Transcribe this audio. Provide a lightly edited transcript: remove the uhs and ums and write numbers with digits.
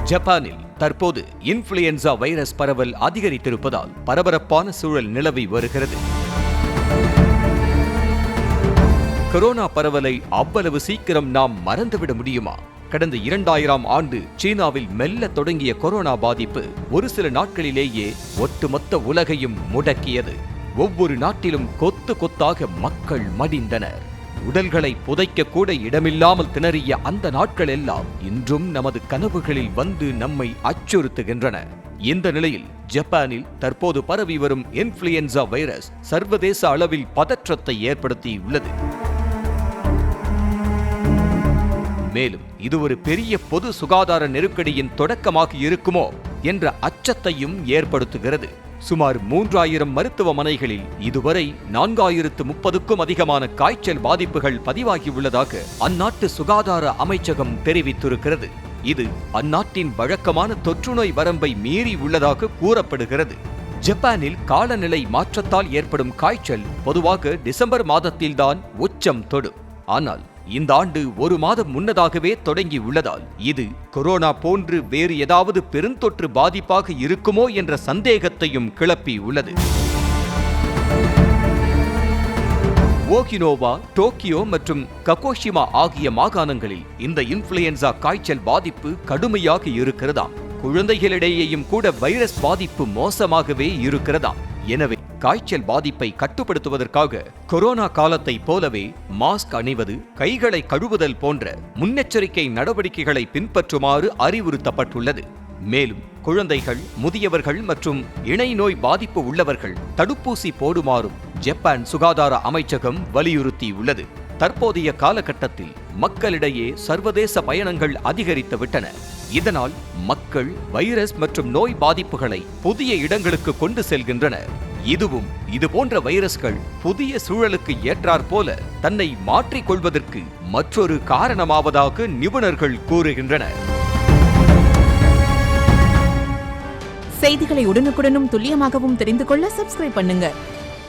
ஜப்பானில் தற்போது influenza virus பரவல் அதிகரித்திருப்பதால் பரபரப்பான சூழல் நிலவி வருகிறது. கொரோனா பரவலை அவ்வளவு சீக்கிரம் நாம் மறந்துவிட முடியுமா? கடந்த 2000ஆம் ஆண்டு சீனாவில் மெல்ல தொடங்கிய கொரோனா பாதிப்பு ஒரு சில நாட்களிலேயே ஒட்டுமொத்த உலகையும் முடக்கியது. ஒவ்வொரு நாட்டிலும் கொத்து கொத்தாக மக்கள் மடிந்தனர். உடல்களை புதைக்க கூட இடமில்லாமல் திணறிய அந்த நாட்கள் எல்லாம் இன்றும் நமது கனவுகளில் வந்து நம்மை அச்சுறுத்துகின்றன. இந்த நிலையில் ஜப்பானில் தற்போது பரவி வரும் இன்ஃப்ளூயன்சா வைரஸ் சர்வதேச அளவில் பதற்றத்தை ஏற்படுத்தியுள்ளது. மேலும் இது ஒரு பெரிய பொது சுகாதார நெருக்கடியின் தொடக்கமாக இருக்குமோ என்ற அச்சத்தையும் ஏற்படுத்துகிறது. சுமார் 3000 மருத்துவமனைகளில் இதுவரை 4030க்கும் அதிகமான காய்ச்சல் பாதிப்புகள் பதிவாகியுள்ளதாக அந்நாட்டு சுகாதார அமைச்சகம் தெரிவித்திருக்கிறது. இது அந்நாட்டின் வழக்கமான தொற்றுநோய் வரம்பை மீறி உள்ளதாக கூறப்படுகிறது. ஜப்பானில் காலநிலை மாற்றத்தால் ஏற்படும் காய்ச்சல் பொதுவாக டிசம்பர் மாதத்தில்தான் உச்சம் தொடும். ஆனால் இந்த ஆண்டு ஒரு மாதம் முன்னதாகவே தொடங்கி உள்ளதால் இது கொரோனா போன்று வேறு ஏதாவது பெருந்தொற்று பாதிப்பாக இருக்குமோ என்ற சந்தேகத்தையும் கிளப்பி உள்ளது. ஓகினோவா, டோக்கியோ மற்றும் ககோஷிமா ஆகிய மாகாணங்களில் இந்த இன்ஃப்ளூயன்சா காய்ச்சல் பாதிப்பு கடுமையாக இருக்கிறதாம். குழந்தைகளிடையேயும் கூட வைரஸ் பாதிப்பு மோசமாகவே இருக்கிறதாம். எனவே காய்ச்சல் பாதிப்பை கட்டுப்படுத்துவதற்காக கொரோனா காலத்தை போலவே மாஸ்க் அணிவது, கைகளை கழுவுதல் போன்ற முன்னெச்சரிக்கை நடவடிக்கைகளை பின்பற்றுமாறு அறிவுறுத்தப்பட்டுள்ளது. மேலும் குழந்தைகள், முதியவர்கள் மற்றும் இணை நோய் பாதிப்பு உள்ளவர்கள் தடுப்பூசி போடுமாறும் ஜப்பான் சுகாதார அமைச்சகம் வலியுறுத்தியுள்ளது. தற்போதைய காலகட்டத்தில் மக்களிடையே சர்வதேச பயணங்கள் அதிகரித்துவிட்டன. இதனால் மக்கள் வைரஸ் மற்றும் நோய் பாதிப்புகளை புதிய இடங்களுக்கு கொண்டு செல்கின்றனர். இதுவும் இதுபோன்ற வைரஸ்கள் புதிய சூழலுக்கு ஏற்றாற்போல தன்னை மாற்றிக் கொள்வதற்கு மற்றொரு காரணமாவதாக நிபுணர்கள் கூறுகின்றனர். செய்திகளை உடனுக்குடனும் துல்லியமாகவும் தெரிந்து கொள்ள சப்ஸ்கிரைப் பண்ணுங்க.